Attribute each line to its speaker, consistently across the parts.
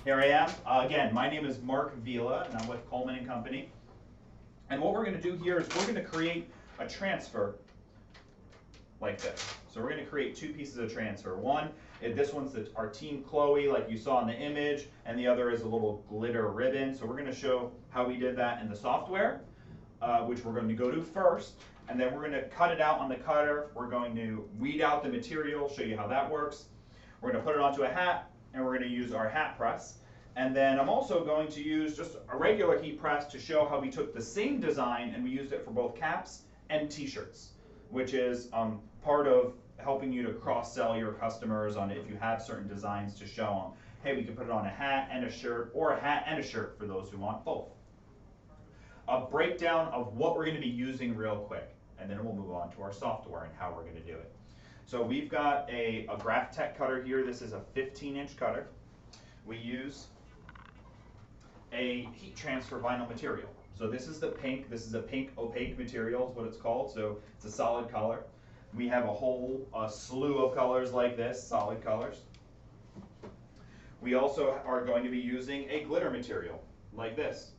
Speaker 1: Here I am. Again, my name is Mark Vila, and I'm with Coleman and Company. And what we're going to do here is we're going to create a transfer like this. So we're going to create two pieces of transfer. One, this one's our Team Chloe, like you saw in the image, and the other is a little glitter ribbon. So we're going to show how we did that in the software, which we're going to go to first. And then we're going to cut it out on the cutter. We're going to weed out the material, show you how that works. We're going to put it onto a hat, and we're going to use our hat press. And then I'm also going to use just a regular heat press to show how we took the same design and we used it for both caps and t-shirts, which is part of helping you to cross-sell your customers on if you have certain designs to show them. Hey, we can put it on a hat and a shirt, or a hat and a shirt for those who want both. A breakdown of what we're going to be using real quick, and then we'll move on to our software and how we're going to do it. So we've got a Graphtec cutter here. This is a 15-inch cutter. We use a heat transfer vinyl material. So this is the pink. This is a pink opaque material is what it's called. So it's a solid color. We have a whole slew of colors like this, solid colors. We also are going to be using a glitter material like this.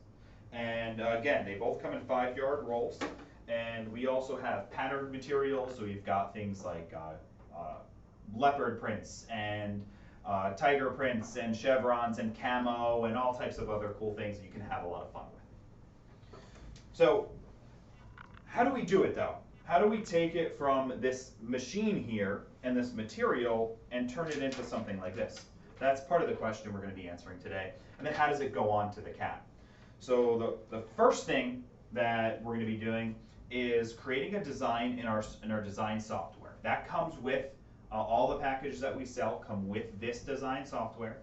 Speaker 1: And again, they both come in 5-yard rolls. And we also have patterned materials. So we've got things like leopard prints and tiger prints and chevrons and camo and all types of other cool things that you can have a lot of fun with. So how do we do it though? How do we take it from this machine here and this material and turn it into something like this? That's part of the question we're going to be answering today. And then how does it go on to the cap? So the first thing that we're going to be doing is creating a design in our design software. That comes with all the packages that we sell come with this design software,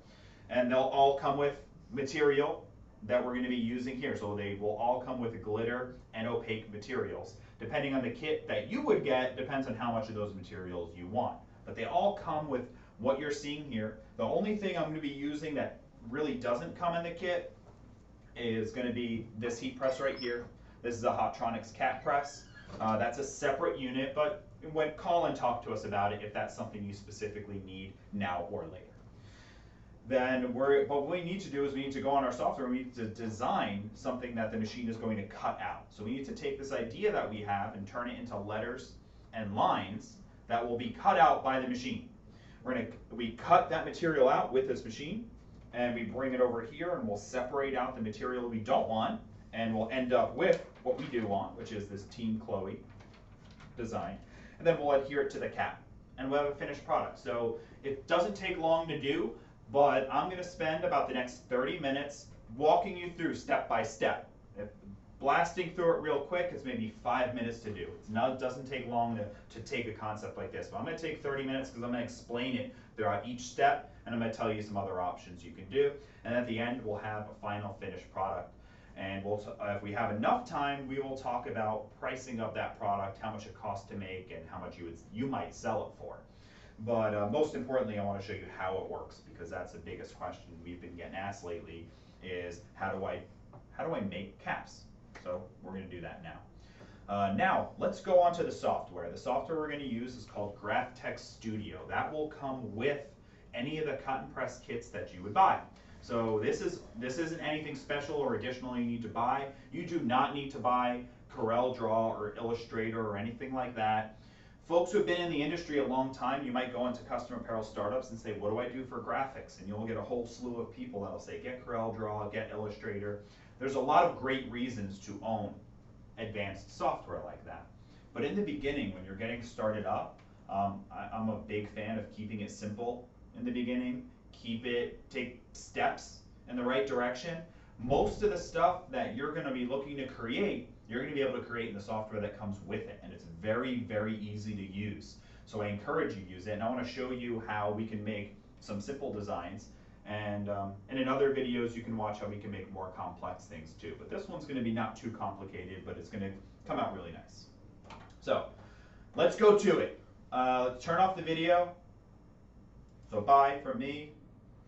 Speaker 1: and they'll all come with material that we're going to be using here. So they will all come with glitter and opaque materials. Depending on the kit that you would get, depends on how much of those materials you want. But they all come with what you're seeing here. The only thing I'm going to be using that really doesn't come in the kit is going to be this heat press right here. This is a Hotronix cat press. That's a separate unit, but when Colin talked to us about it, if that's something you specifically need now or later. Then what we need to do is we need to go on our software and we need to design something that the machine is going to cut out. So we need to take this idea that we have and turn it into letters and lines that will be cut out by the machine. We cut that material out with this machine, and we bring it over here and we'll separate out the material we don't want, and we'll end up with what we do want, which is this Team Chloe design. And then we'll adhere it to the cap, and we'll have a finished product. So it doesn't take long to do, but I'm going to spend about the next 30 minutes walking you through step by step. If blasting through it real quick, it's maybe 5 minutes to do. It doesn't take long to take a concept like this, but I'm going to take 30 minutes because I'm going to explain it throughout each step, and I'm going to tell you some other options you can do. And at the end, we'll have a final finished product. And if we have enough time, we will talk about pricing of that product, how much it costs to make, and how much you might sell it for. But most importantly, I want to show you how it works, because that's the biggest question we've been getting asked lately is how do I make caps? So we're going to do that now. Now, let's go on to the software. The software we're going to use is called Graphtec Studio. That will come with any of the cut and press kits that you would buy. So this isn't anything special or additional you need to buy. You do not need to buy Corel Draw or Illustrator or anything like that. Folks who have been in the industry a long time, you might go into custom apparel startups and say, what do I do for graphics? And you'll get a whole slew of people that'll say, get Corel Draw, get Illustrator. There's a lot of great reasons to own advanced software like that. But in the beginning, when you're getting started up, I'm a big fan of keeping it simple in the beginning. Take steps in the right direction. Most of the stuff that you're going to be looking to create, you're going to be able to create in the software that comes with it, and it's very, very easy to use. So I encourage you to use it, and I want to show you how we can make some simple designs, and in other videos you can watch how we can make more complex things too. But this one's going to be not too complicated, but it's going to come out really nice. So let's go to it. Let's turn off the video. So bye from me.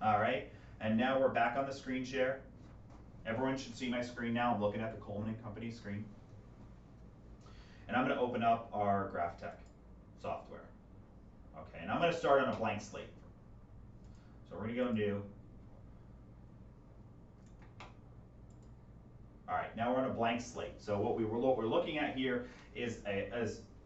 Speaker 1: All right, and now we're back on the screen share. Everyone should see my screen now. I'm looking at the Coleman and Company screen. And I'm going to open up our Graphtec software. Okay, and I'm going to start on a blank slate. So we're going to go new. All right, now we're on a blank slate. So what we're looking at here is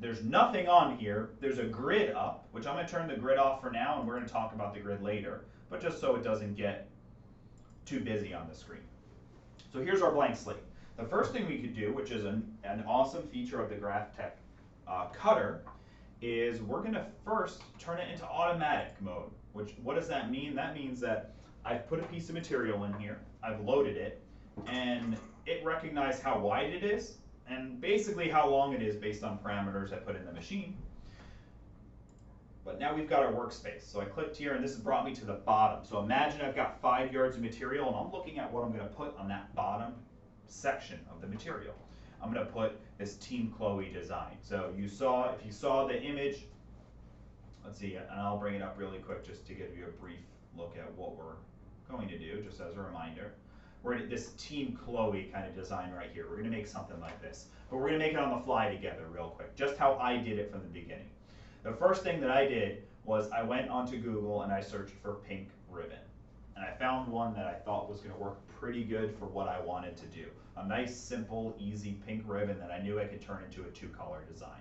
Speaker 1: there's nothing on here. There's a grid up, which I'm going to turn the grid off for now, and we're going to talk about the grid later, but just so it doesn't get too busy on the screen. So here's our blank slate. The first thing we could do, which is an awesome feature of the GraphTech cutter, is we're going to first turn it into automatic mode. What does that mean? That means that I've put a piece of material in here, I've loaded it, and it recognized how wide it is, and basically how long it is based on parameters I put in the machine. But now we've got our workspace. So I clicked here, and this has brought me to the bottom. So imagine I've got 5 yards of material, and I'm looking at what I'm going to put on that bottom section of the material. I'm going to put this Team Chloe design. So if you saw the image, let's see, and I'll bring it up really quick just to give you a brief look at what we're going to do, just as a reminder. We're in this Team Chloe kind of design right here. We're going to make something like this, but we're going to make it on the fly together real quick, just how I did it from the beginning. The first thing that I did was I went onto Google and I searched for pink ribbon. And I found one that I thought was going to work pretty good for what I wanted to do. A nice, simple, easy pink ribbon that I knew I could turn into a 2-color design.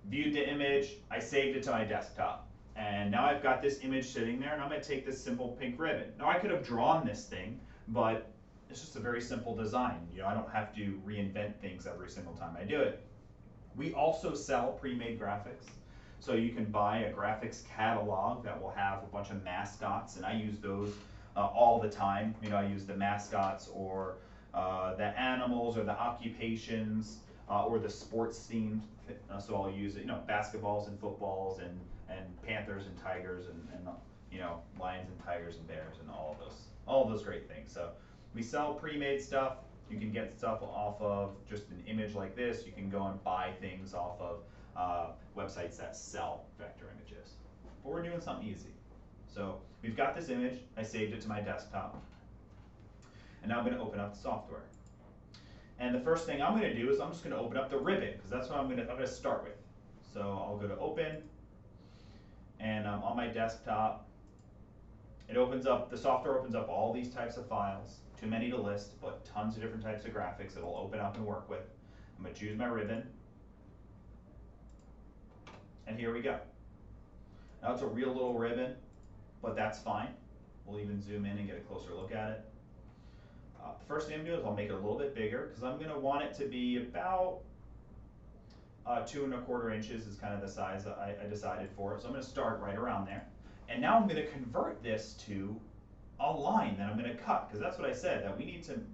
Speaker 1: Viewed the image, I saved it to my desktop. And now I've got this image sitting there, and I'm going to take this simple pink ribbon. Now I could have drawn this thing, but it's just a very simple design. You know, I don't have to reinvent things every single time I do it. We also sell pre-made graphics. So you can buy a graphics catalog that will have a bunch of mascots, and I use those all the time. You know, I use the mascots or the animals or the occupations or the sports themed. So I'll use it, you know, basketballs and footballs and panthers and tigers and you know, lions and tigers and bears and all of those great things. So we sell pre-made stuff. You can get stuff off of just an image like this. You can go and buy things off of websites that sell vector images. But we're doing something easy. So we've got this image. I saved it to my desktop. And now I'm going to open up the software. And the first thing I'm going to do is I'm just going to open up the ribbon, because that's what I'm going to start with. So I'll go to Open, and on my desktop, it opens up, the software opens up all these types of files. Too many to list, but tons of different types of graphics it'll open up and work with. I'm going to choose my ribbon, and here we go. Now it's a real little ribbon, but that's fine. We'll even zoom in and get a closer look at it. The first thing I'm going to do is I'll make it a little bit bigger, because I'm going to want it to be about 2 1/4 inches is kind of the size that I decided for. So I'm going to start right around there. And now I'm going to convert this to a line that I'm going to cut, because that's what I said, that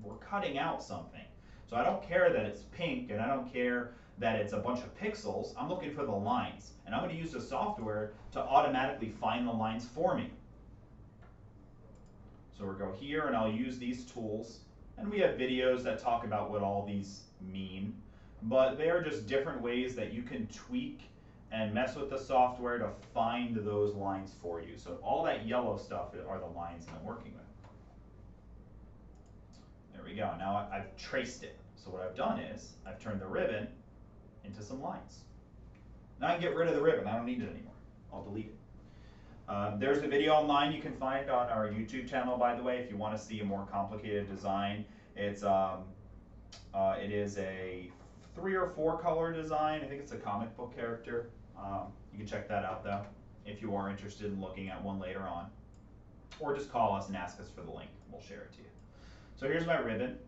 Speaker 1: we're cutting out something. So I don't care that it's pink, and I don't care that it's a bunch of pixels. I'm looking for the lines, and I'm going to use the software to automatically find the lines for me. So we'll go here, and I'll use these tools, and we have videos that talk about what all these mean, but they are just different ways that you can tweak and mess with the software to find those lines for you. So all that yellow stuff are the lines that I'm working with. There we go. Now I've traced it. So what I've done is I've turned the ribbon into some lines. Now I can get rid of the ribbon. I don't need it anymore. I'll delete it. There's a video online you can find on our YouTube channel, by the way, if you want to see a more complicated design. It is a 3 or 4 color design. I think it's a comic book character. You can check that out though, if you are interested in looking at one later on. Or just call us and ask us for the link. We'll share it to you. So here's my ribbon.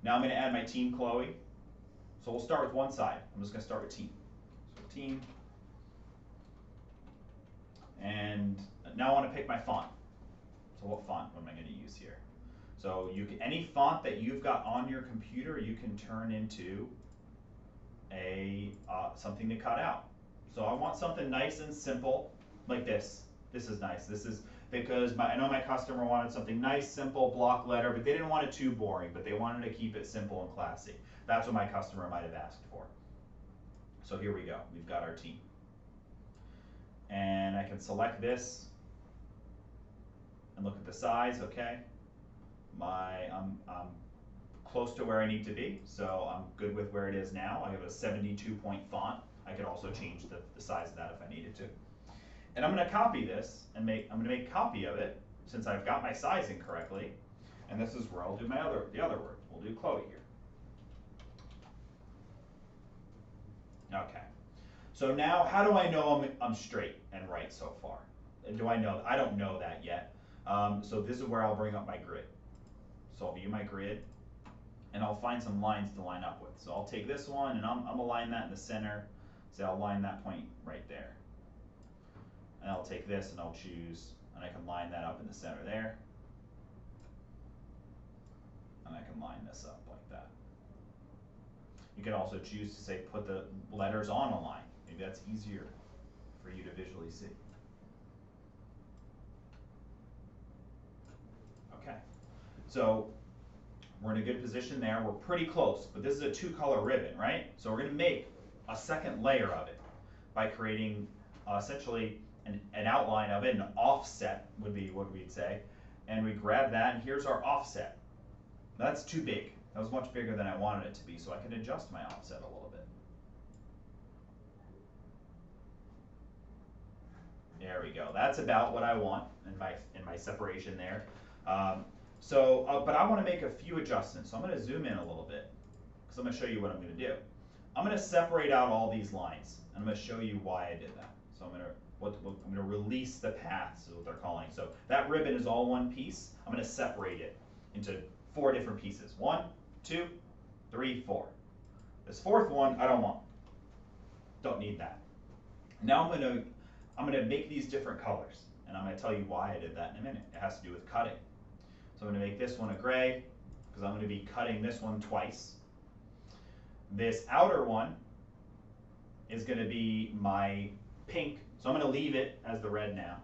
Speaker 1: Now I'm going to add my Team Chloe. So we'll start with one side. I'm just going to start with Team. So Team. And now I want to pick my font. So what font am I going to use here? So any font that you've got on your computer, you can turn into something to cut out. So I want something nice and simple, like this. This is nice. This is because I know my customer wanted something nice, simple, block letter, but they didn't want it too boring, but they wanted to keep it simple and classy. That's what my customer might have asked for. So here we go. We've got our team. And I can select this and look at the size. Okay, I'm close to where I need to be, so I'm good with where it is now. I have a 72-point font. I could also change the size of that if I needed to. And I'm going to copy this and I'm going to make a copy of it, since I've got my sizing correctly. And this is where I'll do the other word. We'll do Chloe here. Okay. So now, how do I know I'm straight and right so far? Do I know? I don't know that yet. So this is where I'll bring up my grid. So I'll view my grid, and I'll find some lines to line up with. So I'll take this one, and I'm gonna line that in the center. So I'll line that point right there. And I'll take this, and I'll choose, and I can line that up in the center there. And I can line this up like that. You can also choose to say put the letters on a line. Maybe that's easier for you to visually see. Okay, so we're in a good position there. We're pretty close, but this is a 2-color ribbon, right? So we're going to make a second layer of it by creating essentially an outline of it. An offset would be what we'd say. And we grab that, and here's our offset. That's too big. That was much bigger than I wanted it to be, so I can adjust my offset a little bit. There we go. That's about what I want in my separation there. But I want to make a few adjustments. So I'm going to zoom in a little bit because I'm going to show you what I'm going to do. I'm going to separate out all these lines, and I'm going to show you why I did that. So I'm going to release the paths is what they're calling. So that ribbon is all one piece. I'm going to separate it into 4 different pieces. 1, 2, 3, 4. This 4th one I don't want. Don't need that. Now I'm going to make these different colors, and I'm going to tell you why I did that in a minute. It has to do with cutting. So I'm going to make this one a gray because I'm going to be cutting this one twice. This outer one is going to be my pink, so I'm going to leave it as the red now.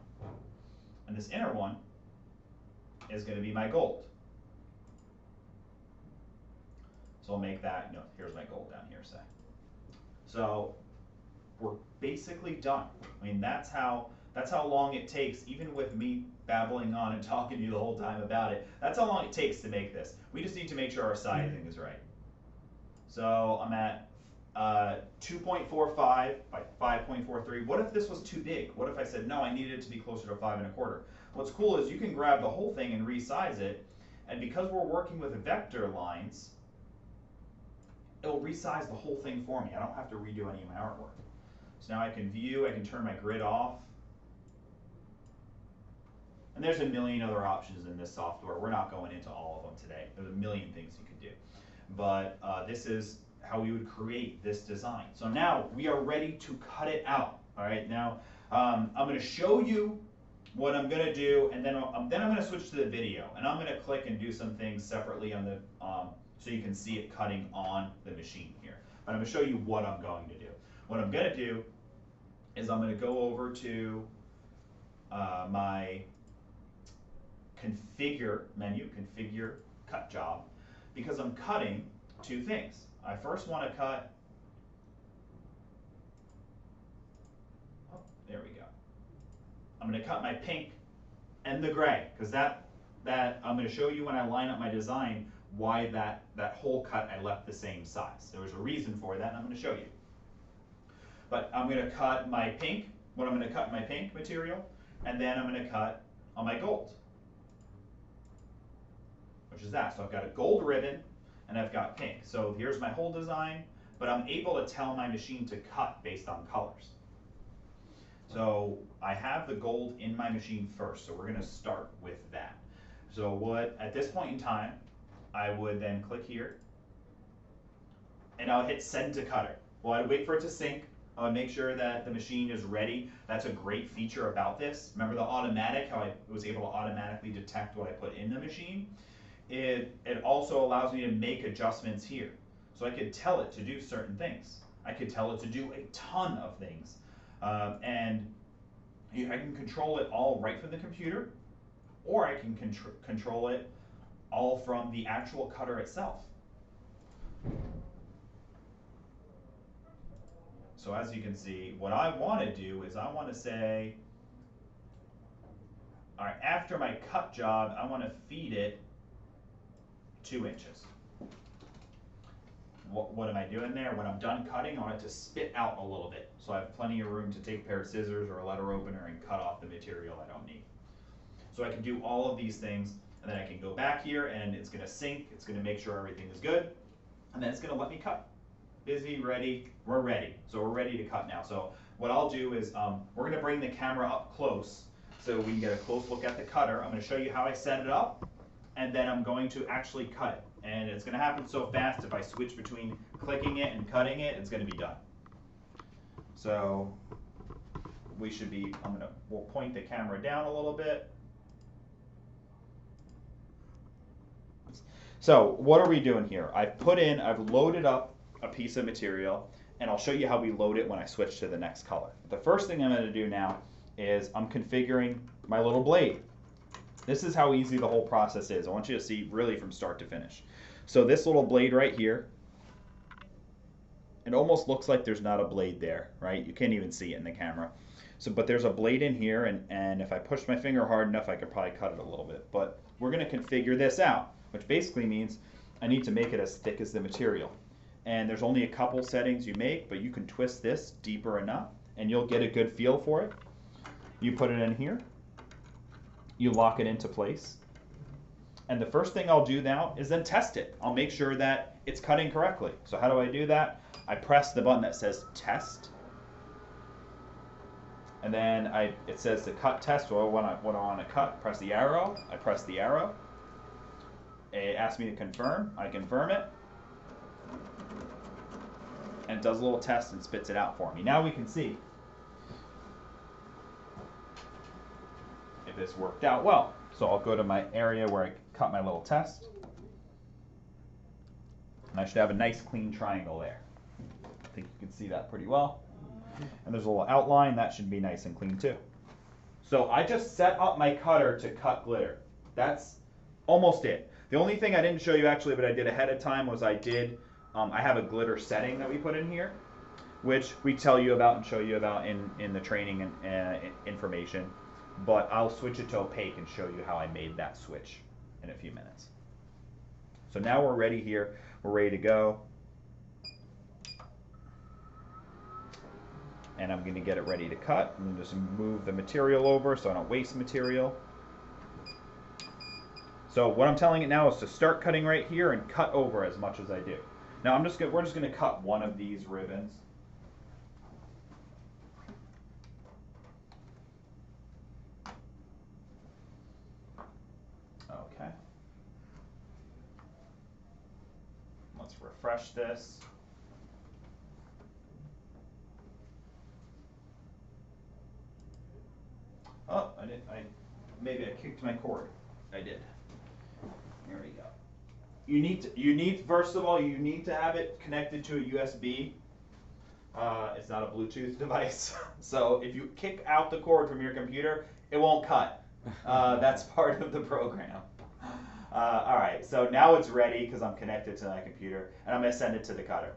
Speaker 1: And this inner one is going to be my gold. So I'll make that, here's my gold down here, say. So we're basically done. I mean, that's how long it takes, even with me babbling on and talking to you the whole time about it. That's how long it takes to make this. We just need to make sure our sizing is right. So I'm at 2.45 by 5.43. What if this was too big? What if I said, no, I needed it to be closer to 5 1/4? What's cool is you can grab the whole thing and resize it, and because we're working with vector lines, it'll resize the whole thing for me. I don't have to redo any of my artwork. So now I can view, I can turn my grid off. And there's a million other options in this software. We're not going into all of them today. There's a million things you could do. But this is how we would create this design. So now we are ready to cut it out. All right, now I'm going to show you what I'm going to do, and then I'm going to switch to the video, and I'm going to click and do some things separately on the so you can see it cutting on the machine here. But I'm going to show you what I'm going to do. What I'm going to do is I'm going to go over to my configure menu, configure cut job, because I'm cutting 2 things. I first want to cut, oh, there we go. I'm going to cut my pink and the gray, because that I'm going to show you when I line up my design why that whole cut I left the same size. There was a reason for that, and I'm going to show you. But I'm going to cut my pink, what I'm going to cut my pink material, and then I'm going to cut on my gold, which is that. So I've got a gold ribbon, and I've got pink. So here's my whole design, but I'm able to tell my machine to cut based on colors. So I have the gold in my machine first, so we're going to start with that. So at this point in time, I would then click here, and I'll hit send to cutter. Well, I'd wait for it to sync. I would make sure that the machine is ready. That's a great feature about this. Remember the automatic, how I was able to automatically detect what I put in the machine? It also allows me to make adjustments here. So I could tell it to do certain things. I could tell it to do a ton of things. And I can control it all right from the computer, or I can control it all from the actual cutter itself. So as you can see, what I want to do is I want to say, all right, after my cut job, I want to feed it 2 inches. What am I doing there? When I'm done cutting, I want it to spit out a little bit. So I have plenty of room to take a pair of scissors or a letter opener and cut off the material I don't need. So I can do all of these things, And then I can go back here and it's gonna sync, it's gonna make sure everything is good, and then it's gonna let me cut. Busy, ready, we're ready. So we're ready to cut now. So what I'll do is we're gonna bring the camera up close so we can get a close look at the cutter. I'm gonna show you how I set it up, and then I'm going to actually cut it. And it's gonna happen so fast, if I switch between clicking it and cutting it, it's gonna be done. So we should be, we'll point the camera down a little bit. So what are we doing here? I've loaded up a piece of material, and I'll show you how we load it when I switch to the next color. The first thing I'm going to do now is I'm configuring my little blade. This is how easy the whole process is. I want you to see really from start to finish. So this little blade right here, it almost looks like there's not a blade there, right? You can't even see it in the camera. So, but there's a blade in here, and if I push my finger hard enough, I could probably cut it a little bit. But we're going to configure this out, which basically means I need to make it as thick as the material. And there's only a couple settings you make, but you can twist this deeper enough, and you'll get a good feel for it. You put it in here, you lock it into place, and the first thing I'll do now is then test it. I'll make sure that it's cutting correctly. So how do I do that? I press the button that says test, and then it says the cut test. Well, when I want to cut, press the arrow. I press the arrow. It asks me to confirm. I confirm it, and it does a little test and spits it out for me. Now we can see if this worked out well. So I'll go to my area where I cut my little test, and I should have a nice clean triangle there. I think you can see that pretty well. And there's a little outline, that should be nice and clean too. So I just set up my cutter to cut glitter. That's almost it. The only thing I didn't show you actually, but I did ahead of time, was I have a glitter setting that we put in here, which we tell you about and show you about in the training and information. But I'll switch it to opaque and show you how I made that switch in a few minutes. So now we're ready here. We're ready to go. And I'm going to get it ready to cut. I'm going to just move the material over so I don't waste material. So what I'm telling it now is to start cutting right here and cut over as much as I do. Now we're just going to cut one of these ribbons. Okay. Let's refresh this. Oh, maybe I kicked my cord. I did. Here we go. First of all, you need to have it connected to a USB. It's not a Bluetooth device. So if you kick out the cord from your computer, it won't cut. That's part of the program. All right, so now it's ready because I'm connected to my computer, and I'm going to send it to the cutter.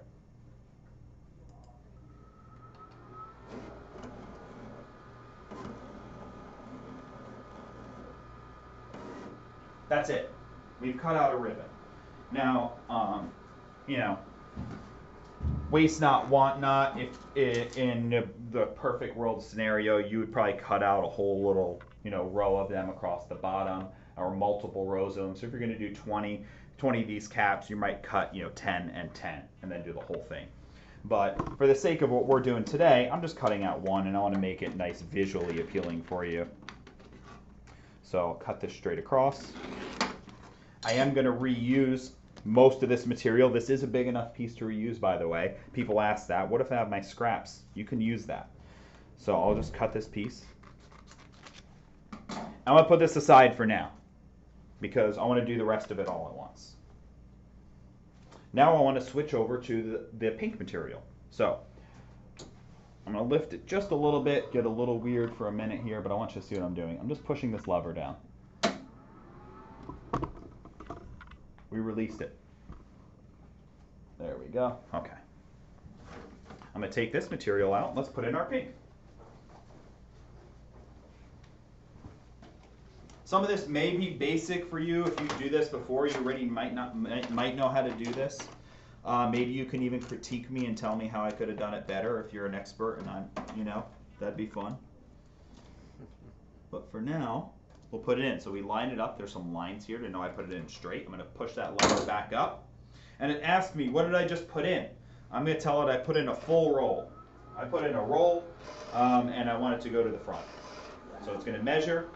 Speaker 1: That's it. We've cut out a ribbon. Now, waste not, want not. If in the perfect world scenario, you would probably cut out a whole little, row of them across the bottom, or multiple rows of them. So if you're going to do 20 of these caps, you might cut, 10 and 10, and then do the whole thing. But for the sake of what we're doing today, I'm just cutting out one, and I want to make it nice, visually appealing for you. So I'll cut this straight across. I am going to reuse most of this material. This is a big enough piece to reuse, by the way. People ask that. What if I have my scraps? You can use that. So I'll just cut this piece. I'm going to put this aside for now because I want to do the rest of it all at once. Now I want to switch over to the pink material. So I'm going to lift it just a little bit, get a little weird for a minute here, but I want you to see what I'm doing. I'm just pushing this lever down. We released it. There we go. Okay. I'm going to take this material out. Let's put in our pink. Some of this may be basic for you. If you do this before, you already might know how to do this. Maybe you can even critique me and tell me how I could have done it better if you're an expert, and that'd be fun. But for now, we'll put it in. So we line it up. There's some lines here to know I put it in straight. I'm going to push that lever back up. And it asks me, what did I just put in? I'm going to tell it I put in a full roll. I put in a roll, and I want it to go to the front. So it's going to measure.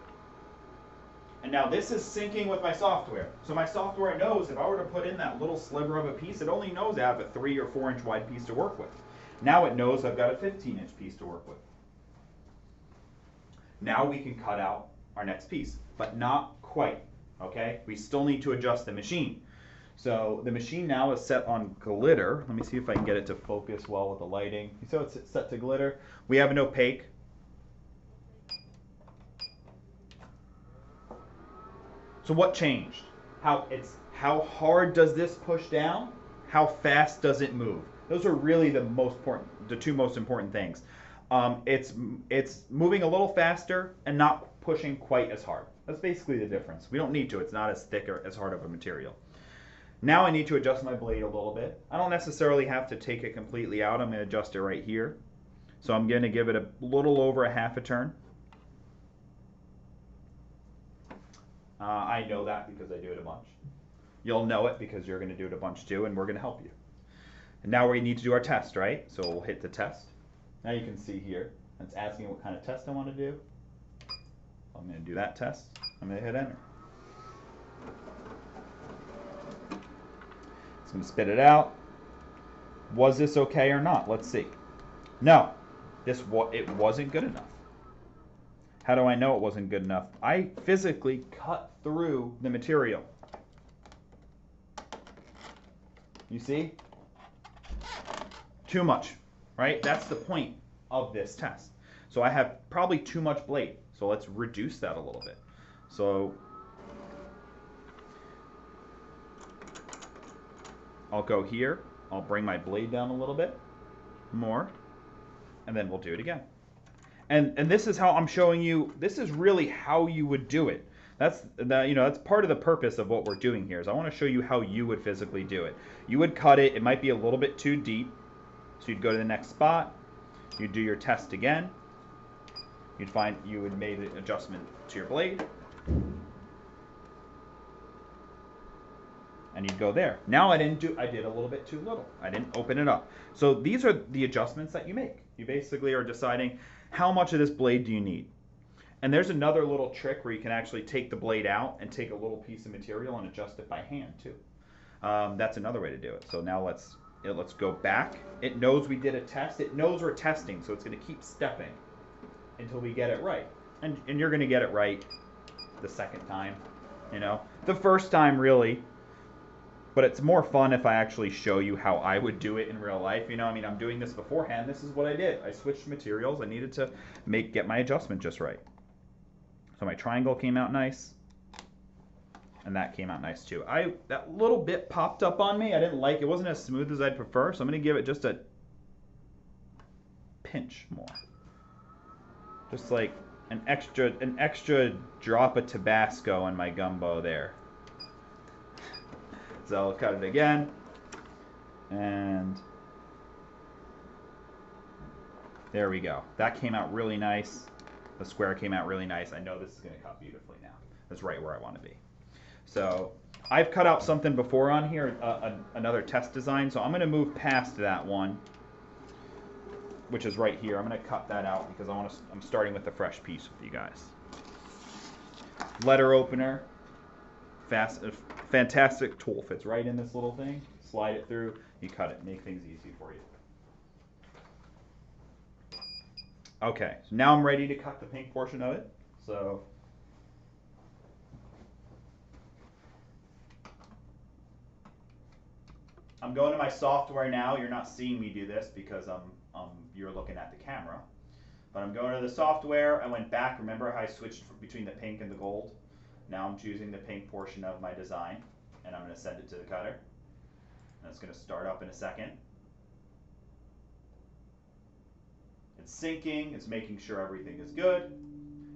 Speaker 1: And now this is syncing with my software. So my software knows if I were to put in that little sliver of a piece, it only knows I have a 3 or 4 inch wide piece to work with. Now it knows I've got a 15-inch piece to work with. Now we can cut out our next piece, but not quite, okay? We still need to adjust the machine. So the machine now is set on glitter. Let me see if I can get it to focus well with the lighting. So it's set to glitter. We have an opaque. So what changed? How hard does this push down? How fast does it move? Those are really the two most important things. It's moving a little faster and not pushing quite as hard. That's basically the difference. We don't need to. It's not as thick or as hard of a material. Now I need to adjust my blade a little bit. I don't necessarily have to take it completely out. I'm going to adjust it right here. So I'm going to give it a little over a half a turn. I know that because I do it a bunch. You'll know it because you're going to do it a bunch too, and we're going to help you. And now we need to do our test, right? So we'll hit the test. Now you can see here, it's asking what kind of test I want to do. I'm going to do that test. I'm going to hit enter. It's going to spit it out. Was this okay or not? Let's see. No, it wasn't good enough. How do I know it wasn't good enough? I physically cut through the material. You see? Too much, right? That's the point of this test. So I have probably too much blade. So let's reduce that a little bit. So I'll go here. I'll bring my blade down a little bit more, and then we'll do it again. And this is how I'm showing you. This is really how you would do it. That's part of the purpose of what we're doing here. Is I want to show you how you would physically do it. You would cut it. It might be a little bit too deep, so you'd go to the next spot. You'd do your test again. You'd find you would make an adjustment to your blade, and you'd go there. Now I did a little bit too little. I didn't open it up. So these are the adjustments that you make. You basically are deciding how much of this blade do you need. And there's another little trick where you can actually take the blade out and take a little piece of material and adjust it by hand too. That's another way to do it. So now let's go back. It knows we did a test. It knows we're testing, so it's going to keep stepping until we get it right. And you're going to get it right the second time, The first time really. But it's more fun if I actually show you how I would do it in real life. I'm doing this beforehand. This is what I did. I switched materials. I needed to get my adjustment just right. So my triangle came out nice. And that came out nice too. That little bit popped up on me. I didn't like it. It wasn't as smooth as I'd prefer. So I'm going to give it just a pinch more. Just like an extra drop of Tabasco in my gumbo there. So I'll cut it again, and there we go. That came out really nice. The square came out really nice. I know this is going to cut beautifully now. That's right where I want to be. So I've cut out something before on here, another test design. So I'm going to move past that one, which is right here. I'm going to cut that out because I'm starting with a fresh piece with you guys. Letter opener. Fantastic tool. Fits right in this little thing. Slide it through. You cut it. Make things easy for you. Okay, so now I'm ready to cut the pink portion of it. So I'm going to my software now. You're not seeing me do this because you're looking at the camera. But I'm going to the software. I went back. Remember how I switched between the pink and the gold? Now I'm choosing the pink portion of my design, and I'm going to send it to the cutter. And it's going to start up in a second. It's syncing. It's making sure everything is good.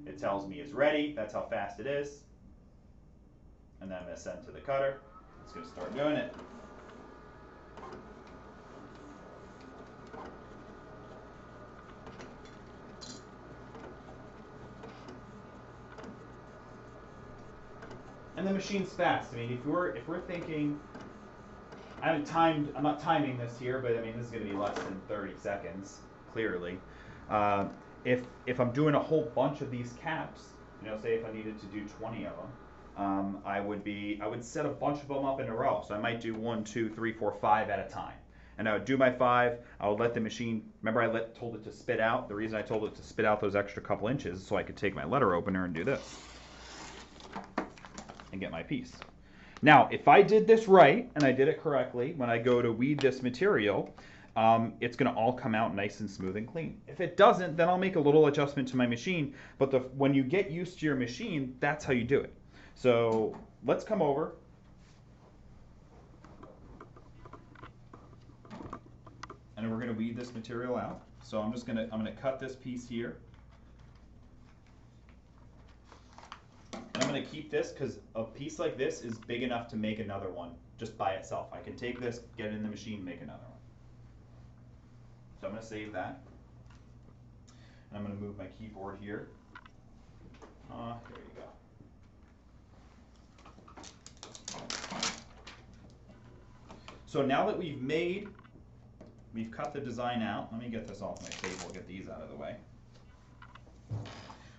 Speaker 1: It tells me it's ready. That's how fast it is. And then I'm going to send it to the cutter. It's going to start doing it. and the machine's fast. I mean, if we're thinking, I'm not timing this here, but I mean, this is going to be less than 30 seconds, clearly. If I'm doing a whole bunch of these caps, you know, say if I needed to do 20 of them, I would set a bunch of them up in a row. So I might do 1, 2, 3, 4, 5 at a time. And I would do my 5. I would let the machine, remember I told it to spit out. The reason I told it to spit out those extra couple inches is so I could take my letter opener and do this and get my piece. Now, if I did this right and I did it correctly, when I go to weed this material, it's going to all come out nice and smooth and clean. If it doesn't, then I'll make a little adjustment to my machine. But when you get used to your machine, that's how you do it. So let's come over. And we're going to weed this material out. So I'm going to cut this piece here. And I'm going to keep this because a piece like this is big enough to make another one just by itself. I can take this, get it in the machine, make another one. So I'm going to save that. And I'm going to move my keyboard here. There you go. So now that we've cut the design out. Let me get this off my table, get these out of the way.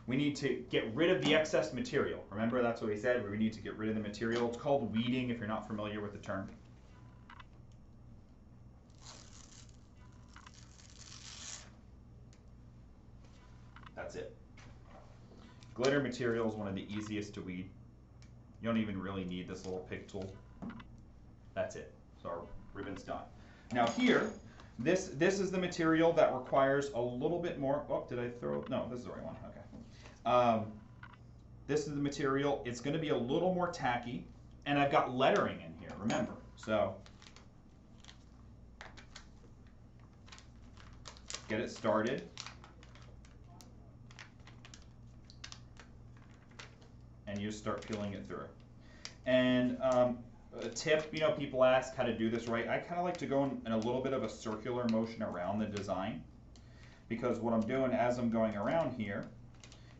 Speaker 1: We need to get rid of the excess material. Remember, that's what we said, we need to get rid of the material. It's called weeding if you're not familiar with the term. That's it. Glitter material is one of the easiest to weed. You don't even really need this little pick tool. That's it. So our ribbon's done. Now here, this is the material that requires a little bit more. Oh, did I throw? No, this is the right one. Okay. This is the material. It's going to be a little more tacky, and I've got lettering in here. Remember, so get it started. And you start peeling it through. And a tip, you know, people ask how to do this right. I kind of like to go in a little bit of a circular motion around the design, because what I'm doing as I'm going around here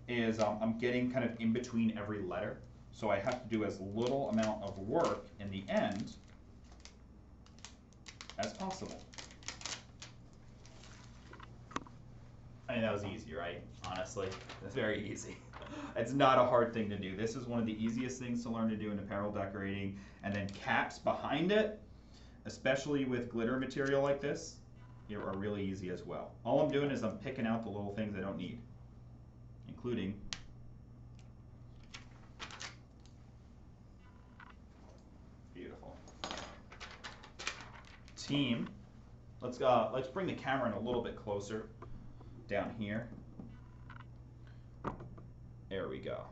Speaker 1: is I'm getting kind of in between every letter. So I have to do as little amount of work in the end as possible. I mean, that was easy, right? Honestly, it's very easy. It's not a hard thing to do. This is one of the easiest things to learn to do in apparel decorating. And then caps behind it, especially with glitter material like this, are really easy as well. All I'm doing is I'm picking out the little things I don't need, including beautiful. Team, let's bring the camera in a little bit closer down here. There we go.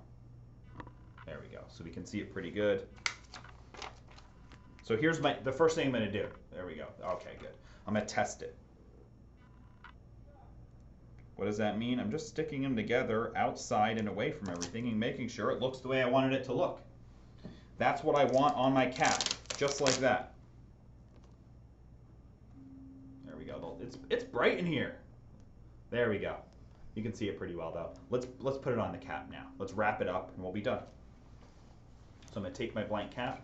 Speaker 1: There we go. So we can see it pretty good. So here's the first thing I'm going to do. There we go. Okay, good. I'm going to test it. What does that mean? I'm just sticking them together outside and away from everything and making sure it looks the way I wanted it to look. That's what I want on my cap, just like that. There we go. It's bright in here. There we go. You can see it pretty well though. Let's put it on the cap now. Let's wrap it up and we'll be done. So I'm going to take my blank cap,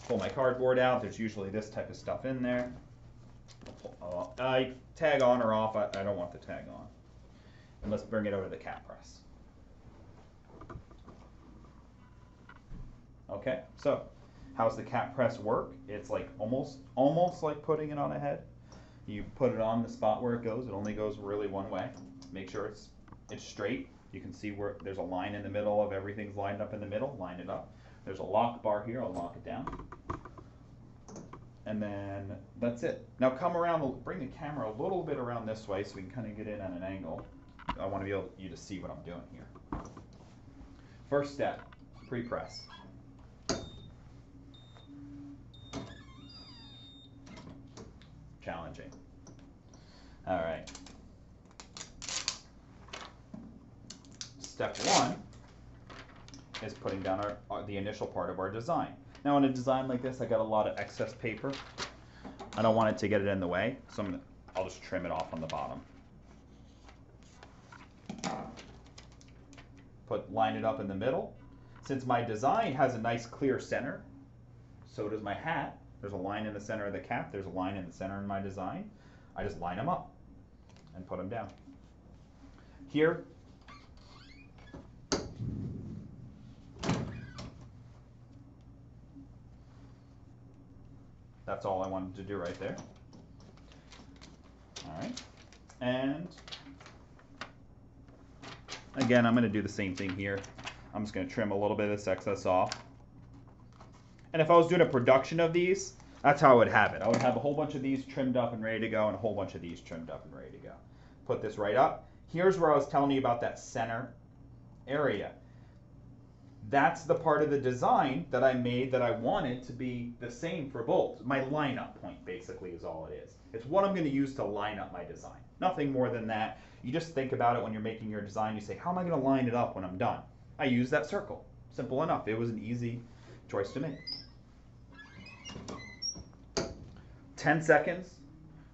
Speaker 1: pull my cardboard out. There's usually this type of stuff in there. Tag on or off. I don't want the tag on. And let's bring it over to the cap press. Okay, so how's the cap press work? It's like almost like putting it on a head. You put it on the spot where it goes. It only goes really one way. Make sure it's straight. You can see where there's a line in the middle of everything's lined up in the middle. Line it up. There's a lock bar here. I'll lock it down. And then that's it. Now come around, bring the camera a little bit around this way so we can kind of get in on an angle. I want to be able you to see what I'm doing here. First step, pre-press. Challenging. All right. Step one is putting down the initial part of our design. Now in a design like this, I got a lot of excess paper. I don't want it to get it in the way, so I'll just trim it off on the bottom. Line it up in the middle, Since my design has a nice clear center, so does my hat. There's a line in the center of the cap, there's a line in the center in my design. I just line them up and put them down. Here, that's all I wanted to do right there. All right, and again, I'm going to do the same thing here. I'm just going to trim a little bit of this excess off. And if I was doing a production of these, that's how I would have it. I would have a whole bunch of these trimmed up and ready to go, and a whole bunch of these trimmed up and ready to go. Put this right up. Here's where I was telling you about that center area. That's the part of the design that I made that I wanted to be the same for both. My lineup point basically is all it is. It's what I'm going to use to line up my design. Nothing more than that. You just think about it when you're making your design. You say, how am I going to line it up when I'm done? I use that circle. Simple enough. It was an easy choice to make. 10 seconds.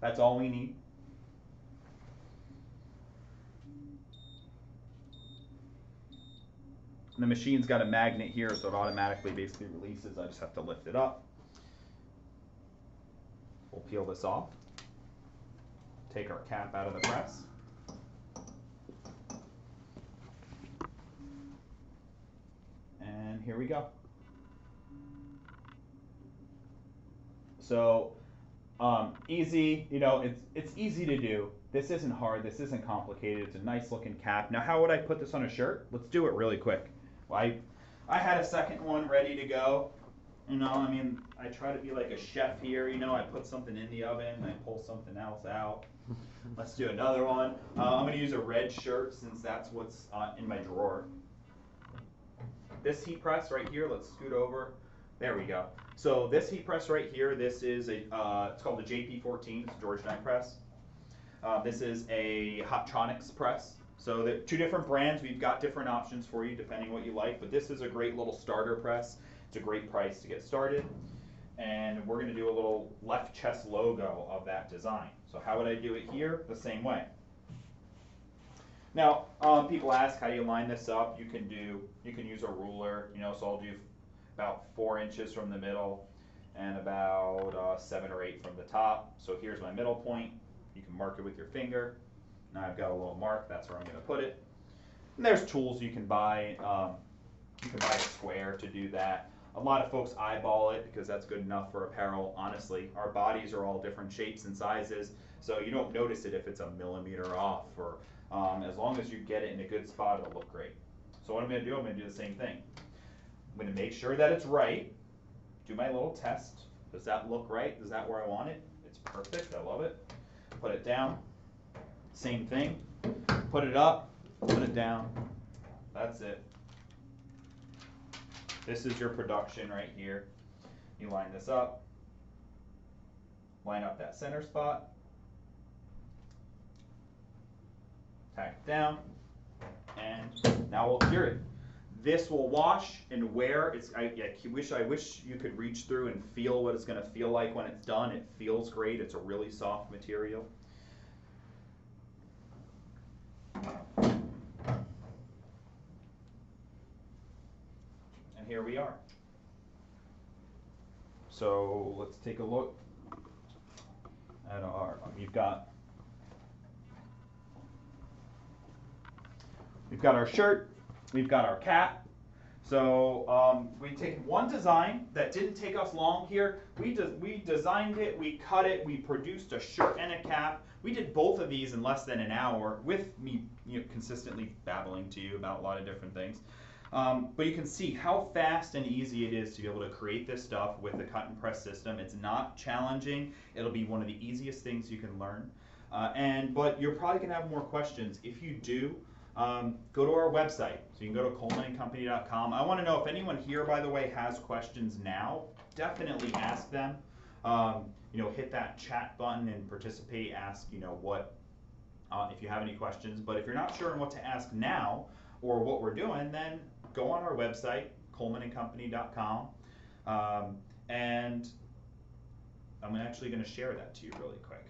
Speaker 1: That's all we need. And the machine's got a magnet here, so it automatically basically releases. I just have to lift it up. We'll peel this off. Take our cap out of the press. And here we go. So easy, you know, it's easy to do. This isn't hard, this isn't complicated, it's a nice looking cap. Now how would I put this on a shirt? Let's do it really quick. Well, I had a second one ready to go. You know, I mean, I try to be like a chef here, you know, I put something in the oven, I pull something else out. Let's do another one. I'm gonna use a red shirt since that's what's in my drawer. This heat press right here, let's scoot over. There we go. So this heat press right here, this is a, it's called the JP14, it's a Georgetown press. This is a Hottronics press. So the two different brands, we've got different options for you depending what you like, but this is a great little starter press. It's a great price to get started. And we're gonna do a little left chest logo of that design. So how would I do it here? The same way. Now, people ask, how do you line this up? You can use a ruler, you know, so I'll do about 4 inches from the middle and about 7 or 8 from the top. So here's my middle point. You can mark it with your finger. Now I've got a little mark, that's where I'm gonna put it. And there's tools you can buy. You can buy a square to do that. A lot of folks eyeball it because that's good enough for apparel. Honestly, our bodies are all different shapes and sizes, so you don't notice it if it's a millimeter off, or as long as you get it in a good spot, it'll look great. So what I'm gonna do, I'm gonna do the same thing. I'm gonna make sure that it's right, do my little test. Does that look right? Is that where I want it? It's perfect, I love it. Put it down, same thing. Put it up, put it down, that's it. This is your production right here. You line this up, line up that center spot, tack it down, and now we'll cure it. This will wash and wear. I wish you could reach through and feel what it's going to feel like when it's done. It feels great. It's a really soft material. And here we are. So let's take a look at we've got our shirt, we've got our cap. So we've taken one design that didn't take us long here. We designed it, we cut it, we produced a shirt and a cap. We did both of these in less than an hour with me, consistently babbling to you about a lot of different things. But you can see how fast and easy it is to be able to create this stuff with the cut and press system. It's not challenging. It'll be one of the easiest things you can learn. But you're probably going to have more questions. If you do, go to our website. So you can go to colemanandcompany.com. I want to know if anyone here, by the way, has questions now. Definitely ask them. Hit that chat button and participate. Ask, what if you have any questions. But if you're not sure on what to ask now or what we're doing, then go on our website, colemanandcompany.com, and I'm actually going to share that to you really quick.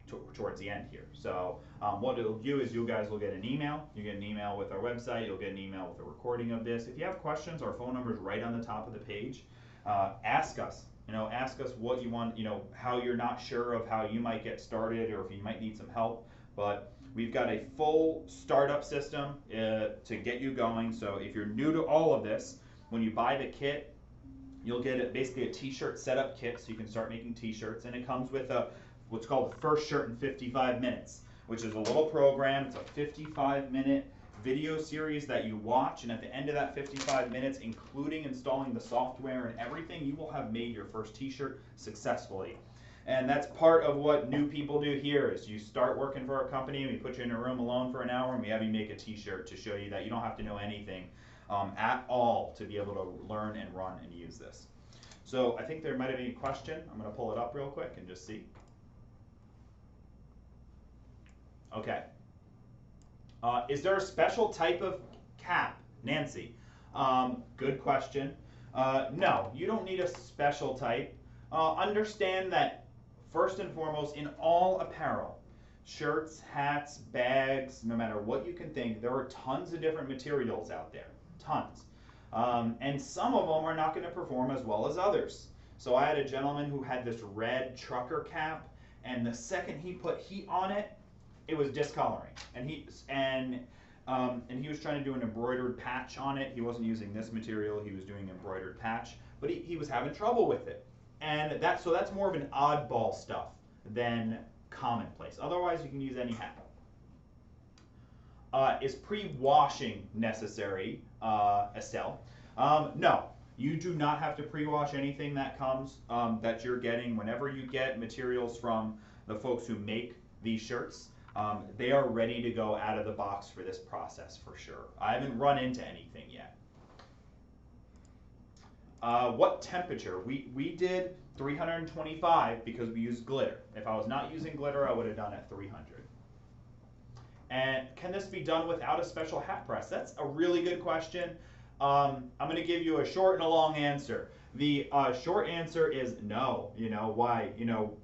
Speaker 1: towards the end here. So what it'll do is you guys will get an email. You get an email with our website. You'll get an email with a recording of this. If you have questions, our phone number is right on the top of the page. Ask us. Ask us what you want. How you're not sure of how you might get started, or if you might need some help. But we've got a full startup system to get you going. So if you're new to all of this, when you buy the kit, you'll get basically a t-shirt setup kit, so you can start making t-shirts, and it comes with what's called the first shirt in 55 minutes, which is a little program. It's a 55-minute video series that you watch, and at the end of that 55 minutes, including installing the software and everything, you will have made your first t-shirt successfully. And that's part of what new people do here is you start working for our company, and we put you in a room alone for an hour, and we have you make a t-shirt to show you that you don't have to know anything at all to be able to learn and run and use this. So I think there might have been a question. I'm going to pull it up real quick and just see. Okay. Is there a special type of cap, Nancy? Good question. No, you don't need a special type. Understand that first and foremost, in all apparel, shirts, hats, bags, no matter what you can think, there are tons of different materials out there. Tons. And some of them are not going to perform as well as others. So I had a gentleman who had this red trucker cap, and the second he put heat on it, it was discoloring. And he was trying to do an embroidered patch on it. He wasn't using this material, he was doing embroidered patch, but he was having trouble with it. And that's more of an oddball stuff than commonplace. Otherwise, you can use any hat. Is pre-washing necessary, Estelle? No, you do not have to pre-wash anything that comes, that you're getting. Whenever you get materials from the folks who make these shirts, they are ready to go out of the box for this process for sure. I haven't run into anything yet. What temperature? We did 325 because we used glitter. If I was not using glitter, I would have done at 300. And can this be done without a special hat press? That's a really good question. I'm going to give you a short and a long answer. The short answer is no. Why?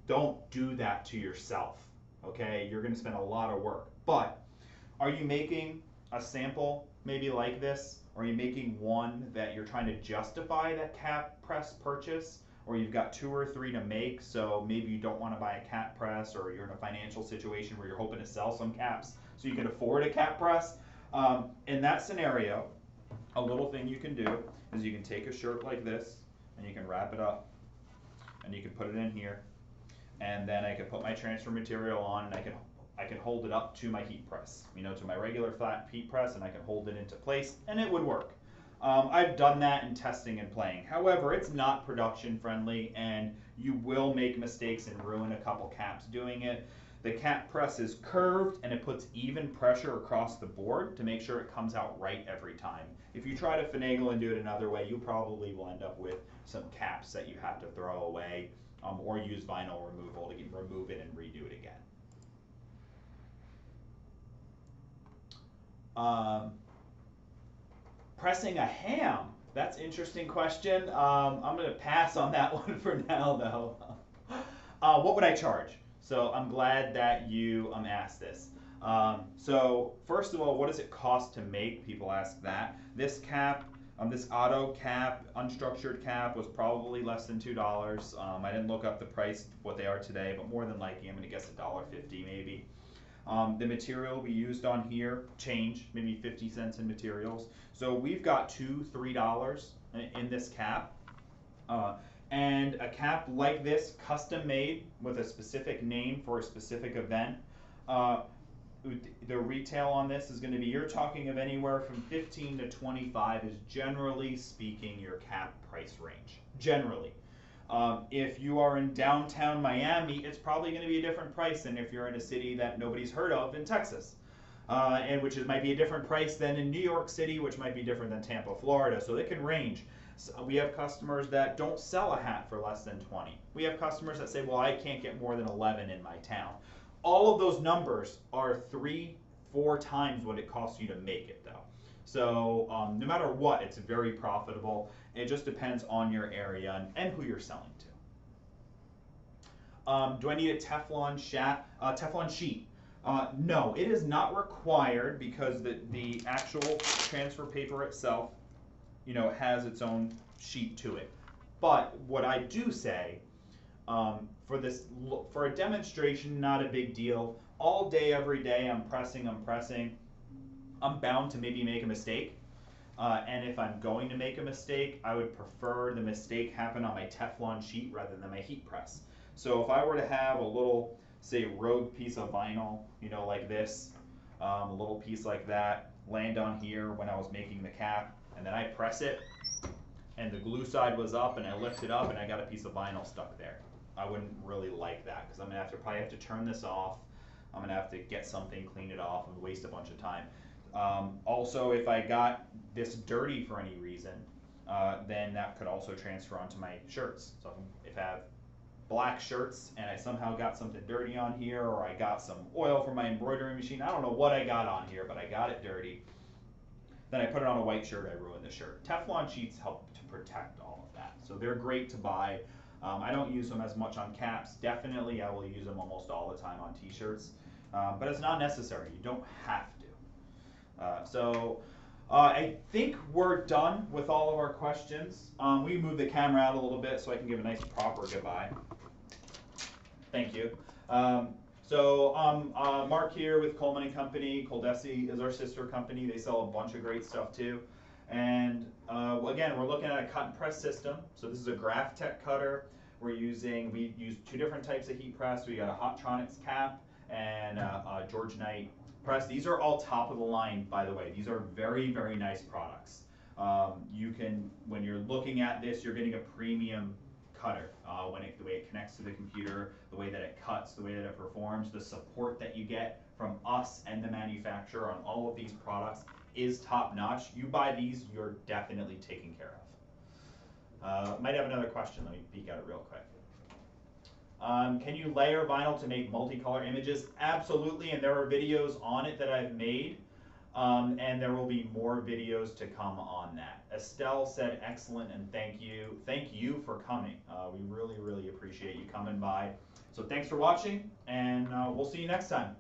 Speaker 1: Don't do that to yourself. Okay, you're going to spend a lot of work. But are you making a sample maybe like this? Or are you making one that you're trying to justify that cap press purchase? Or you've got 2 or 3 to make, so maybe you don't want to buy a cap press, or you're in a financial situation where you're hoping to sell some caps so you can afford a cap press. In that scenario, a little thing you can do is you can take a shirt like this and you can wrap it up and you can put it in here, and then I can put my transfer material on, and I can hold it up to my heat press, to my regular flat heat press, and I can hold it into place, and it would work. I've done that in testing and playing. However, it's not production friendly, and you will make mistakes and ruin a couple caps doing it. The cap press is curved, and it puts even pressure across the board to make sure it comes out right every time. If you try to finagle and do it another way, you probably will end up with some caps that you have to throw away, or use vinyl removal to remove it and redo it again. Pressing a ham, that's an interesting question. I'm going to pass on that one for now, though. What would I charge? So I'm glad that you asked this. So first of all, what does it cost to make? People ask that. This cap, this auto cap, unstructured cap, was probably less than $2. I didn't look up the price, what they are today, but more than likely, I'm going to guess $1.50 maybe. The material we used on here changed, maybe 50 cents in materials. So we've got $2, $3 in this cap. And a cap like this, custom made with a specific name for a specific event, the retail on this is going to be, you're talking of anywhere from 15 to 25 is generally speaking your cap price range, generally. If you are in downtown Miami, it's probably going to be a different price than if you're in a city that nobody's heard of in Texas, and which might be a different price than in New York City, which might be different than Tampa, Florida. So it can range. So we have customers that don't sell a hat for less than 20. We have customers that say, well, I can't get more than 11 in my town. All of those numbers are 3-4 times what it costs you to make it, though. So no matter what, it's very profitable. It just depends on your area and who you're selling Do I need a Teflon sheet? No, it is not required because the actual transfer paper itself, has its own sheet to it. But what I do say, for a demonstration, not a big deal. All day, every day, I'm pressing. I'm bound to maybe make a mistake. And if I'm going to make a mistake, I would prefer the mistake happen on my Teflon sheet rather than my heat press. So if I were to have a little, say, rogue piece of vinyl, like this, a little piece like that, land on here when I was making the cap, and then I press it, and the glue side was up, and I lift it up, and I got a piece of vinyl stuck there. I wouldn't really like that, because I'm going to probably have to turn this off. I'm going to have to get something, clean it off, and waste a bunch of time. Also, if I got this dirty for any reason, then that could also transfer onto my shirts. So if I have black shirts and I somehow got something dirty on here, or I got some oil from my embroidery machine, I don't know what I got on here, but I got it dirty, then I put it on a white shirt, I ruin the shirt. Teflon sheets help to protect all of that. So they're great to buy. I don't use them as much on caps. Definitely I will use them almost all the time on t-shirts, but it's not necessary. You don't have to. I think we're done with all of our questions. We move the camera out a little bit so I can give a nice proper goodbye. Thank you. Mark here with Coleman & Company. Coldesi is our sister company. They sell a bunch of great stuff too. And again, we're looking at a cut and press system. So this is a Graph Tech cutter. We use two different types of heat press. We got a Hotronix cap and a George Knight press. These are all top of the line, by the way. These are very, very nice products. When you're looking at this, you're getting a premium cutter. The way it connects to the computer, the way that it cuts, the way that it performs, the support that you get from us and the manufacturer on all of these products is top notch. You buy these, you're definitely taken care of. Might have another question. Let me peek at it real quick. Can you layer vinyl to make multicolor images? Absolutely, and there are videos on it that I've made, and there will be more videos to come on that. Estelle said excellent, and thank you. Thank you for coming. We really, really appreciate you coming by. So thanks for watching, and we'll see you next time.